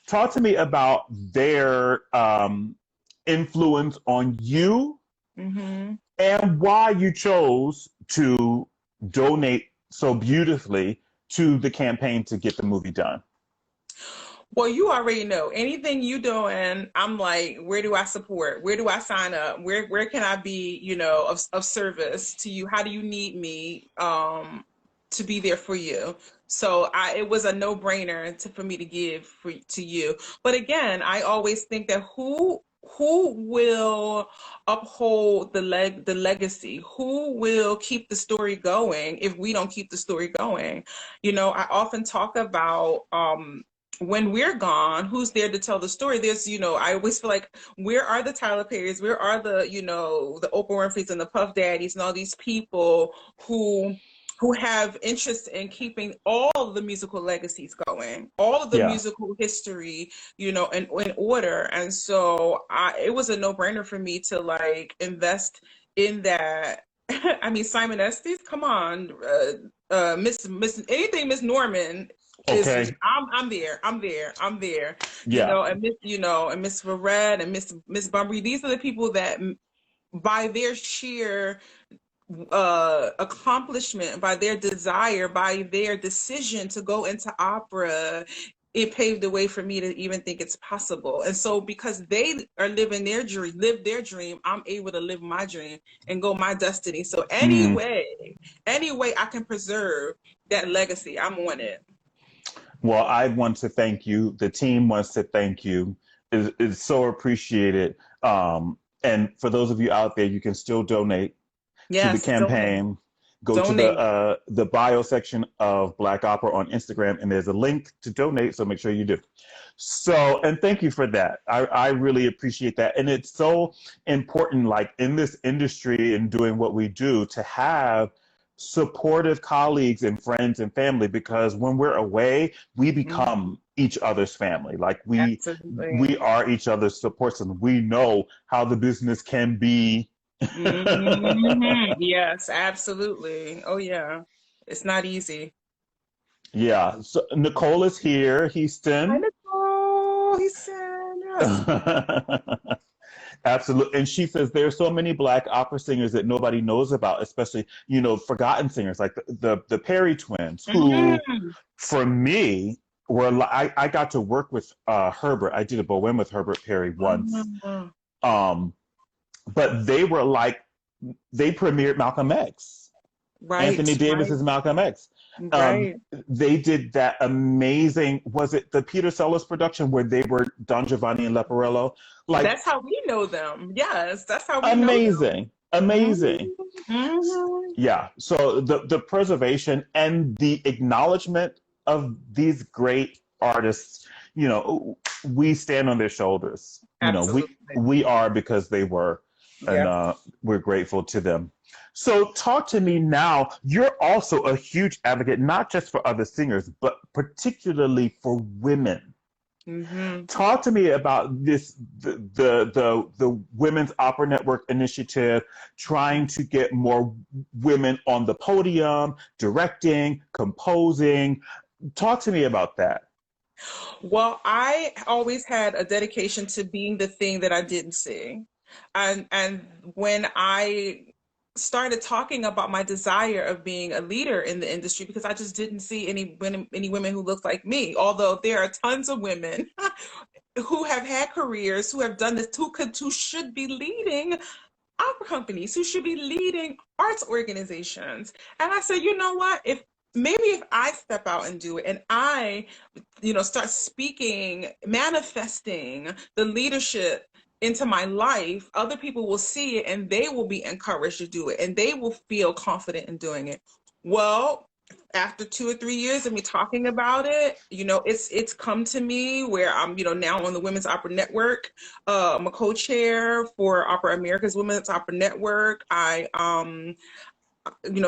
Speaker 1: Talk to me about their influence on you
Speaker 2: hmm
Speaker 1: and why you chose to donate so beautifully to the campaign to get the movie done.
Speaker 2: Well, you already know anything you doing. I'm like, where do I support? Where do I sign up? Where can I be, of service to you? How do you need me to be there for you? So it was a no-brainer for me to give to you. But again, I always think that who will uphold the legacy? Who will keep the story going if we don't keep the story going? I often talk about when we're gone, who's there to tell the story? I always feel like, where are the Tyler Perrys? Where are the Oprah Winfrey's and the Puff Daddies and all these people who have interest in keeping all of the musical legacies going, all of the
Speaker 1: Yeah.
Speaker 2: musical history, in order. And so it was a no-brainer for me to like invest in that. I mean, Simon Estes, come on, Miss anything Miss Norman is
Speaker 1: Okay.
Speaker 2: I'm there.
Speaker 1: Yeah.
Speaker 2: And Miss Verrett and Miss Bunbury. These are the people that, by their sheer accomplishment, by their desire, by their decision to go into opera, it paved the way for me to even think it's possible. And so, because they are living their dream, I'm able to live my dream and go my destiny. So
Speaker 1: Mm.
Speaker 2: any way I can preserve that legacy, I'm on it.
Speaker 1: Well, I want to thank you. The team wants to thank you. It's so appreciated. And for those of you out there, you can still donate to the
Speaker 2: Yes, donate,
Speaker 1: campaign. Go to
Speaker 2: donate.
Speaker 1: the bio section of Black Opera on Instagram, and there's a link to donate. So make sure you do. So, and thank you for that. I really appreciate that, and it's so important, like in this industry and doing what we do, to have supportive colleagues and friends and family, because when we're away, we
Speaker 2: Mhm.
Speaker 1: become each other's family. Like we
Speaker 2: Absolutely.
Speaker 1: are each other's support system. We know how the business can be.
Speaker 2: Yes, absolutely. Oh yeah. It's not easy.
Speaker 1: Yeah. So Nicole is here,
Speaker 2: Hi,
Speaker 1: Houston.
Speaker 2: Nicole. He said yes.
Speaker 1: Absolutely. And she says there's so many Black opera singers that nobody knows about, especially, forgotten singers like the Perry twins, who,
Speaker 2: Mhm.
Speaker 1: for me, I got to work with Herbert. I did a Bohème with Herbert Perry once.
Speaker 2: Mhm.
Speaker 1: Um, but they premiered Malcolm X. Anthony
Speaker 2: Right, right,
Speaker 1: Davis's Malcolm X. Um,
Speaker 2: right.
Speaker 1: they did that amazing, was it the Peter Sellers production where they were Don Giovanni and Leporello? Like,
Speaker 2: That's how we know them. Yes, that's how we know them.
Speaker 1: amazing, amazing.
Speaker 2: Mhm.
Speaker 1: Yeah. So the preservation and the acknowledgement of these great artists, you know, we stand on their shoulders. You know,
Speaker 2: Absolutely.
Speaker 1: we are because they were, and
Speaker 2: Yep.
Speaker 1: we're grateful to them. So, talk to me now. You're also a huge advocate, not just for other singers, but particularly for women.
Speaker 2: Mm-hmm.
Speaker 1: Talk to me about this the Women's Opera Network initiative, trying to get more women on the podium, directing, composing. Talk to me about that.
Speaker 2: Well, I always had a dedication to being the thing that I didn't see. And when I started talking about my desire of being a leader in the industry, because I just didn't see any women who looked like me, although there are tons of women who have had careers, who have done this, who should be leading opera companies, who should be leading arts organizations. And I said, you know what? If I step out and do it, and I, start speaking, manifesting the leadership into my life, other people will see it and they will be encouraged to do it and they will feel confident in doing it. Well, after 2 or 3 years of me talking about it, it's come to me where I'm, now on the Women's Opera Network. I'm a co-chair for Opera America's Women's Opera Network. I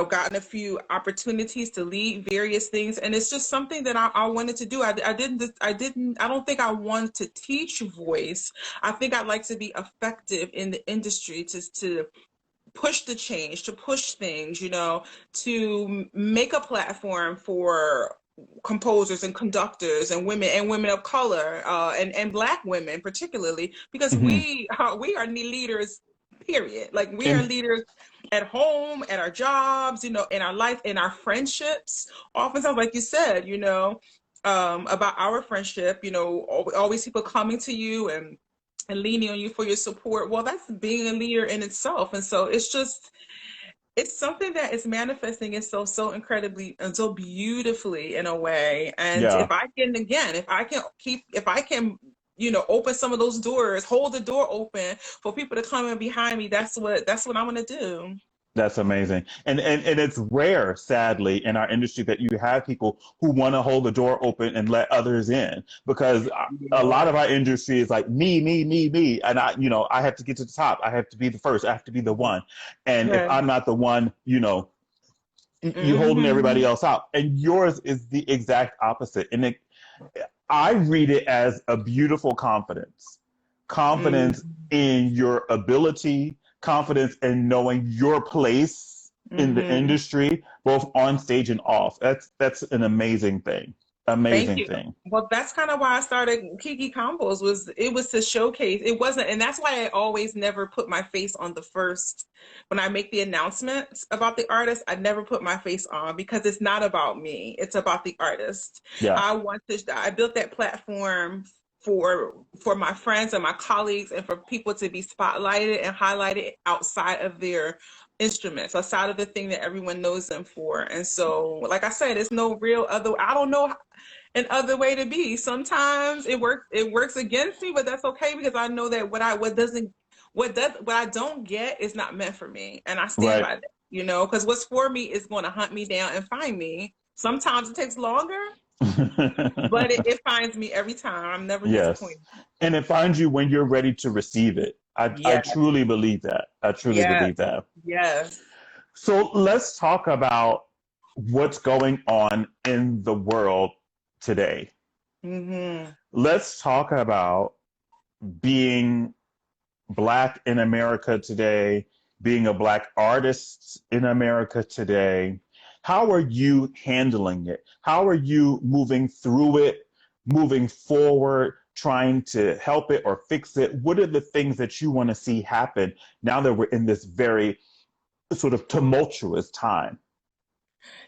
Speaker 2: gotten a few opportunities to lead various things, and it's just something that I wanted to do. I don't think I wanted to teach voice. I think I'd like to be effective in the industry to push the change, to push things, to make a platform for composers and conductors and women of color, and Black women particularly, because
Speaker 1: Mm-hmm.
Speaker 2: we are leaders, period. Like, we are
Speaker 1: And
Speaker 2: leaders at home, at our jobs, in our life, in our friendships. Oftentimes, like you said, about our friendship, always people coming to you and leaning on you for your support. Well, that's being a leader in itself. And so it's something that is manifesting itself so incredibly and so beautifully in a way. And
Speaker 1: yeah,
Speaker 2: if I can, open some of those doors, hold the door open for people to come in behind me, that's what I'm going to do.
Speaker 1: that's amazing. And it's rare, sadly, in our industry that you have people who want to hold the door open and let others in, because a lot
Speaker 2: Yeah.
Speaker 1: of our industry is like me, and I have to get to the top. I have to be the first. I have to be the one. And if
Speaker 2: Yeah.
Speaker 1: I'm not the one, you holding everybody
Speaker 2: Hmm.
Speaker 1: else out. And yours is the exact opposite. I read it as a beautiful confidence, confidence in your ability, confidence in knowing your place in the
Speaker 2: Hmm.
Speaker 1: industry, both on stage and off. That's an amazing thing.
Speaker 2: Thank
Speaker 1: Amazing
Speaker 2: you.
Speaker 1: thing.
Speaker 2: Well, that's kind of why I started Kiki Combos. Was to showcase. It wasn't, and that's why I always never put my face on the first. When I make the announcements about the artist, I never put my face on, because it's not about me. It's about the artist.
Speaker 1: Yeah.
Speaker 2: I built that platform for my friends and my colleagues, and for people to be spotlighted and highlighted outside of their instruments, outside of the thing that everyone knows them for. And so, like I said, it's no real other. I don't know an other way to be. Sometimes it works against me, but that's okay, because I know that what I don't get is not meant for me. And I stand
Speaker 1: Right.
Speaker 2: by that, because what's for me is going to hunt me down and find me. Sometimes it takes longer, but it finds me every time. I'm never
Speaker 1: Yes.
Speaker 2: disappointed.
Speaker 1: And it finds you when you're ready to receive it. I
Speaker 2: Yeah,
Speaker 1: truly believe that. I truly
Speaker 2: yeah,
Speaker 1: believe that.
Speaker 2: yes.
Speaker 1: So let's talk about what's going on in the world today.
Speaker 2: Hmm.
Speaker 1: Let's talk about being Black in America today, being a Black artist in America today. How are you handling it? How are you moving through it, moving forward, trying to help it or fix it? What are the things that you want to see happen now that we're in this very sort of tumultuous time?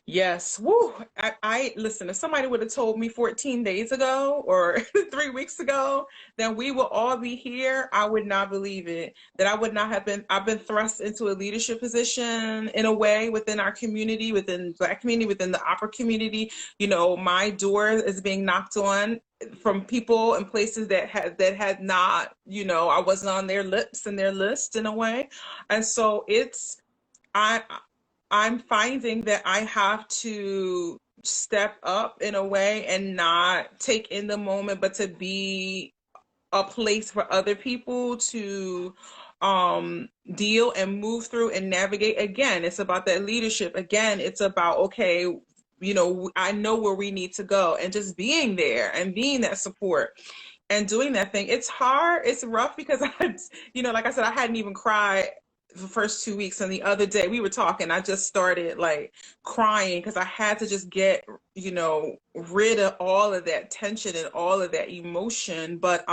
Speaker 2: Yes. Woo. I listen, if somebody would have told me 14 days ago or 3 weeks ago that we will all be here, I would not believe it. That I would not have been, I've been thrust into a leadership position in a way within our community, within Black community, within the opera community. My door is being knocked on from people and places that had not, I wasn't on their lips and their list in a way. And so I I'm finding that I have to step up in a way and not take in the moment, but to be a place for other people to deal and move through and navigate. Again, it's about that leadership. Again, it's about, okay, you know, I know where we need to go, and just being there and being that support and doing that thing. It's hard, it's rough, because you know, like I said, I hadn't even cried the first 2 weeks, and the other day we were talking, I just started like crying because I had to just get, you know, rid of all of that tension and all of that emotion. But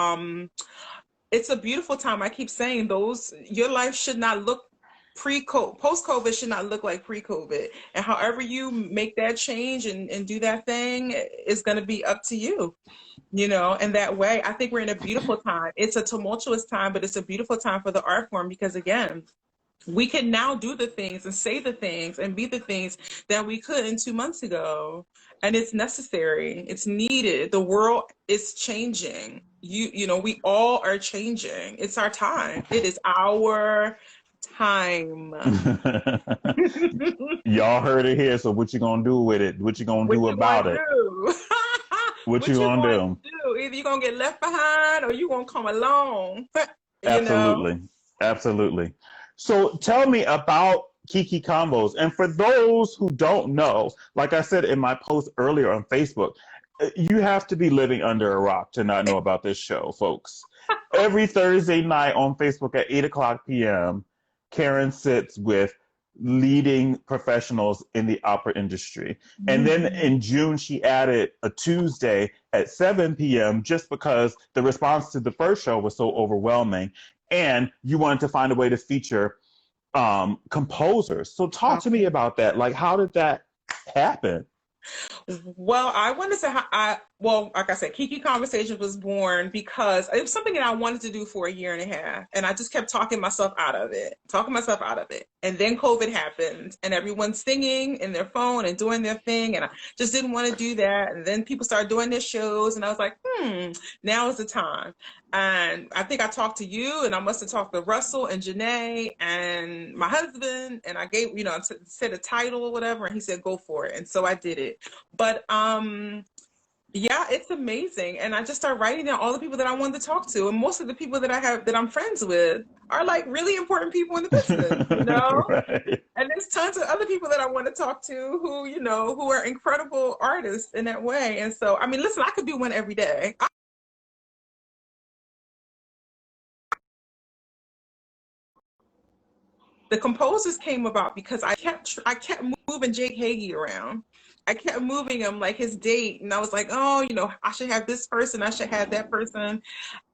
Speaker 2: it's a beautiful time. I keep saying, your life should not look pre-COVID, post-COVID should not look like pre-COVID. And however you make that change and do that thing is going to be up to you, you know. And that way, I think we're in a beautiful time. It's a tumultuous time, but it's a beautiful time for the art form, because again, we can now do the things and say the things and be the things that we couldn't 2 months ago. And it's necessary. It's needed. The world is changing. You know, we all are changing. It's our time. It is our time.
Speaker 1: Y'all heard it here. So what you gonna do with it? What you gonna
Speaker 2: What
Speaker 1: do
Speaker 2: you
Speaker 1: about
Speaker 2: gonna
Speaker 1: it?
Speaker 2: do?
Speaker 1: What
Speaker 2: What
Speaker 1: you
Speaker 2: you
Speaker 1: gonna
Speaker 2: gonna
Speaker 1: do?
Speaker 2: do? Either you're gonna get left behind or you gonna come along. You know?
Speaker 1: Absolutely. Absolutely. So tell me about Kiki Combos. And for those who don't know, like I said in my post earlier on Facebook, you have to be living under a rock to not know about this show, folks. Every Thursday night on Facebook at 8 o'clock p.m., Karen sits with leading professionals in the opera industry. And then in June, she added a Tuesday at 7 p.m. just because the response to the first show was so overwhelming. And you wanted to find a way to feature composers. So talk to me about that. Like, how did that happen?
Speaker 2: Well, I want to say well, like I said, Kiki Conversations was born because it was something that I wanted to do for a year and a half. And I just kept talking myself out of it. And then COVID happened, and everyone's singing in their phone and doing their thing. And I just didn't want to do that. And then people started doing their shows, and I was like, now is the time. And I think I talked to you, and I must have talked to Russell and Janae and my husband, and I gave, you know, said a title or whatever, and he said, go for it. And so I did it. But yeah, it's amazing. And I just started writing down all the people that I wanted to talk to. And most of the people that I'm friends with are like really important people in the business, you know?
Speaker 1: Right.
Speaker 2: And there's tons of other people that I want to talk to who, you know, who are incredible artists in that way. And so, I mean, listen, I could do one every day. The composers came about because I kept moving Jake Hagee around. I kept moving him, like his date, and I was like, oh, you know, I should have this person, I should have that person.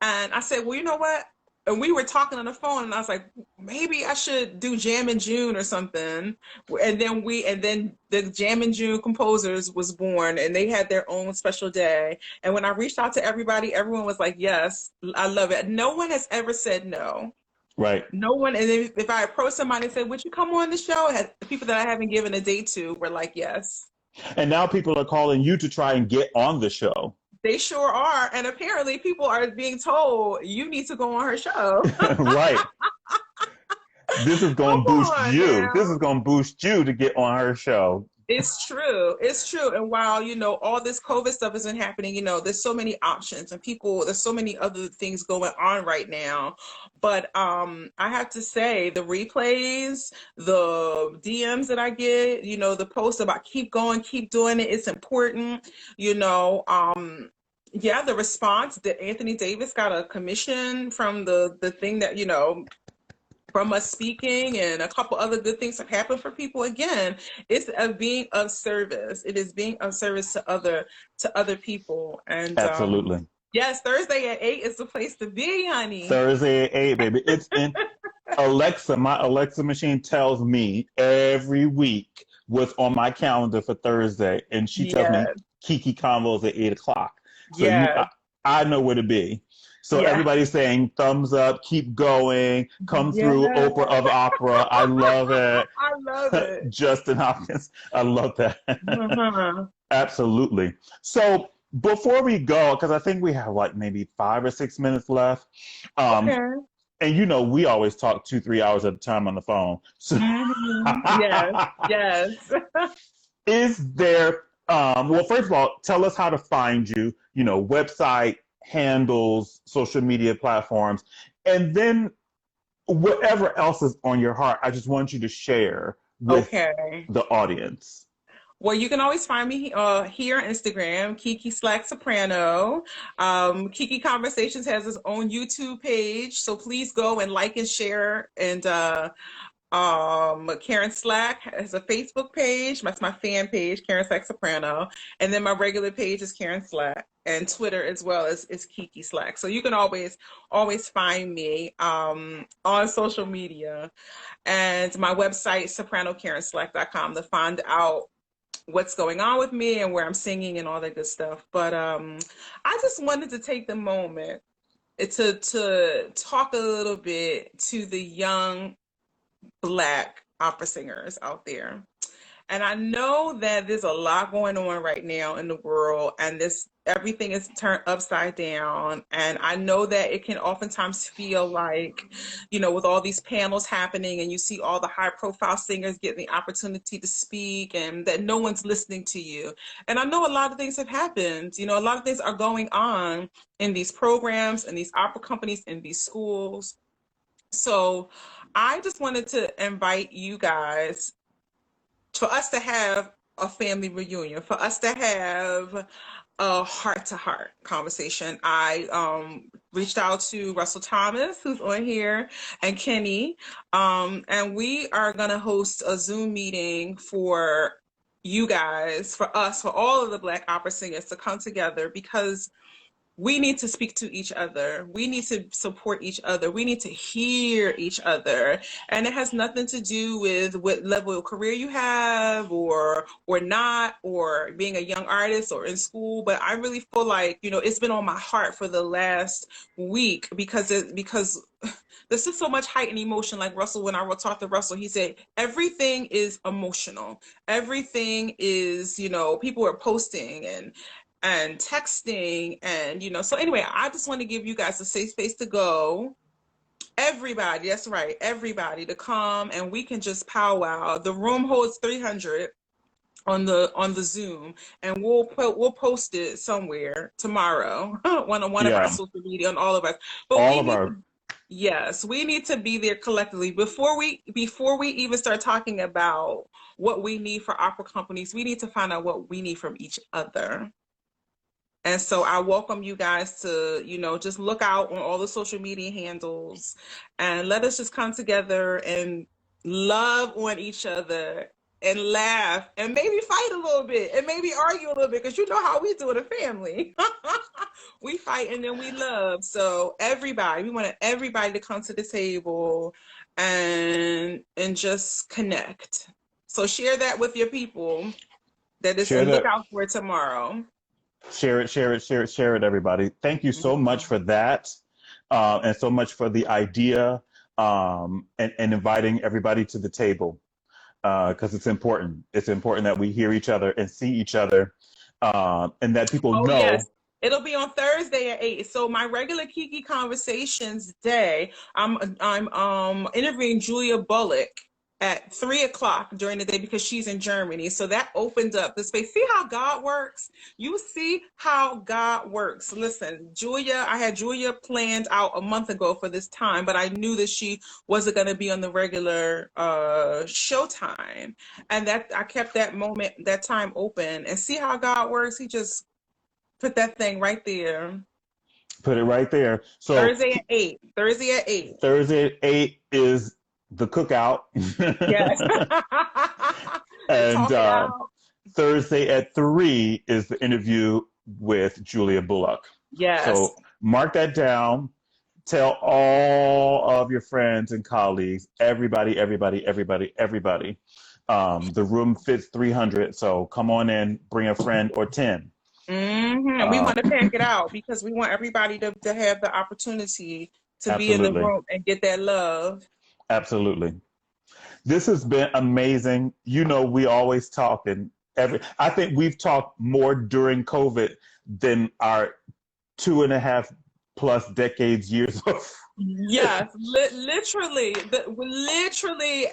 Speaker 2: And I said, well, you know what? And we were talking on the phone, and I was like, maybe I should do Jam in June or something. And then the Jam in June composers was born, and they had their own special day. And when I reached out to everybody, everyone was like, yes, I love it. No one has ever said no.
Speaker 1: Right.
Speaker 2: No one. And if I approach somebody and said, would you come on the show? The people that I haven't given a date to were like, yes.
Speaker 1: And now people are calling you to try and get on the show.
Speaker 2: They sure are. And apparently people are being told, you need to go on her show.
Speaker 1: Right. This is going to boost you.
Speaker 2: Now.
Speaker 1: This is going to boost you to get on her show.
Speaker 2: It's true. It's true. And while, you know, all this COVID stuff isn't happening, you know, there's so many options and there's so many other things going on right now. But I have to say, the replays, the DMs that I get, you know, the posts about keep going, keep doing it, it's important, you know. Yeah, the response that Anthony Davis got a commission from the thing that, you know, from us speaking, and a couple other good things have happened for people. Again, it's being of service. It is being of service to other people. And
Speaker 1: absolutely.
Speaker 2: Yes, Thursday at 8 is the place to be, honey.
Speaker 1: Thursday at 8, baby. It's in Alexa. My Alexa machine tells me every week what's on my calendar for Thursday, and she tells me Kiki Convos at 8 o'clock. So I know where to be. So everybody's saying thumbs up, keep going, come through, Oprah of Opera. I love it.
Speaker 2: I love it.
Speaker 1: Justin Hopkins. I love that. Absolutely. So before we go, because I think we have like maybe 5 or 6 minutes left. And you know, we always talk 2-3 hours at a time on the phone. So
Speaker 2: yes.
Speaker 1: Is there, well, first of all, tell us how to find you, you know, website, handles, social media platforms, and then whatever else is on your heart, I just want you to share with
Speaker 2: Okay.
Speaker 1: the audience.
Speaker 2: Well, you can always find me here on Instagram, Kiki Slack Soprano. Kiki Conversations has its own YouTube page, so please go and like and share. And Karen Slack has a Facebook page. That's my fan page, Karen Slack Soprano. And then my regular page is Karen Slack, and Twitter as well is Kiki Slack. So you can always find me on social media. And my website, sopranokarenslack.com, to find out what's going on with me and where I'm singing and all that good stuff. But I just wanted to take the moment to talk a little bit to the young Black opera singers out there. And I know that there's a lot going on right now in the world, and everything is turned upside down. And I know that it can oftentimes feel like, with all these panels happening and you see all the high profile singers getting the opportunity to speak and that no one's listening to you. And I know a lot of things have happened. A lot of things are going on in these programs, in these opera companies, in these schools. So I just wanted to invite you guys for us to have a family reunion, for us to have a heart-to-heart conversation. I reached out to Russell Thomas, who's on here, and Kenny, and we are going to host a Zoom meeting for you guys, for us, for all of the Black opera singers to come together, because we need to speak to each other. We need to support each other. We need to hear each other. And it has nothing to do with what level of career you have or not, or being a young artist or in school. But I really feel like, it's been on my heart for the last week because there's just so much heightened emotion. Like Russell, when I talked to Russell, he said, everything is emotional. Everything is, people are posting and texting and so anyway, I just want to give you guys a safe space to go, everybody, that's right, everybody, to come and we can just powwow. The room holds 300 on the Zoom, and we'll post it somewhere tomorrow on one of our
Speaker 1: Yeah,
Speaker 2: social media, on all of us. But
Speaker 1: all of our.
Speaker 2: yes, we need to be there collectively before we even start talking about what we need for opera companies. We need to find out what we need from each other. And so I welcome you guys to, just look out on all the social media handles and let us just come together and love on each other and laugh and maybe fight a little bit and maybe argue a little bit, because you know how we do in a family. We fight and then we love. So we want everybody to come to the table and just connect. So share that with your people,
Speaker 1: Share
Speaker 2: and look
Speaker 1: that.
Speaker 2: out for it tomorrow.
Speaker 1: Share it, share it, share it, share it, everybody. Thank you so much for that, and so much for the idea, and inviting everybody to the table, because it's important. It's important that we hear each other and see each other, and that people
Speaker 2: Oh,
Speaker 1: know.
Speaker 2: yes. It'll be on Thursday at 8. So my regular Kiki Conversations day, I'm interviewing Julia Bullock at 3 o'clock during the day because she's in Germany. So that opened up the space. See how God works? You see how God works. Listen, I had Julia planned out a month ago for this time, but I knew that she wasn't going to be on the regular showtime. And that I kept that time open, and see how God works. He just put that thing right there.
Speaker 1: Put it right there. So
Speaker 2: Thursday at 8. Thursday at 8.
Speaker 1: Thursday at 8 is the cookout.
Speaker 2: Yes.
Speaker 1: And
Speaker 2: Talk it out.
Speaker 1: Thursday at 3 is the interview with Julia Bullock.
Speaker 2: Yes.
Speaker 1: So mark that down. Tell all of your friends and colleagues, everybody. The room fits 300, so come on in, bring a friend or 10.
Speaker 2: And we want to pack it out because we want everybody to have the opportunity to be in the room and get that love.
Speaker 1: Absolutely. This has been amazing. We always talk, and I think we've talked more during COVID than our 2.5 plus decades years of.
Speaker 2: Yes, literally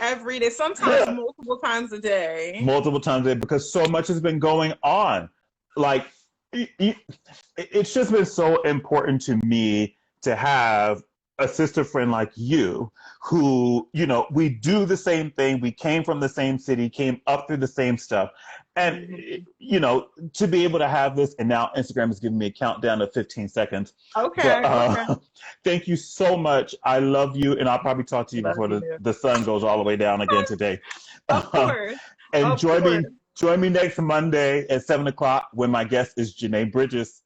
Speaker 2: every day, sometimes multiple times a day.
Speaker 1: Multiple times a day, because so much has been going on. Like, It's just been so important to me to have a sister friend like you who, we do the same thing. We came from the same city, came up through the same stuff. And,
Speaker 2: Mhm.
Speaker 1: to be able to have this, and now Instagram is giving me a countdown of 15 seconds. But
Speaker 2: Okay, okay.
Speaker 1: thank you so much. I love you, and I'll probably talk to you
Speaker 2: Love
Speaker 1: before
Speaker 2: you.
Speaker 1: the sun goes all the way down again today.
Speaker 2: Of course.
Speaker 1: And
Speaker 2: Of course.
Speaker 1: join me next Monday at 7 o'clock when my guest is Janae Bridges.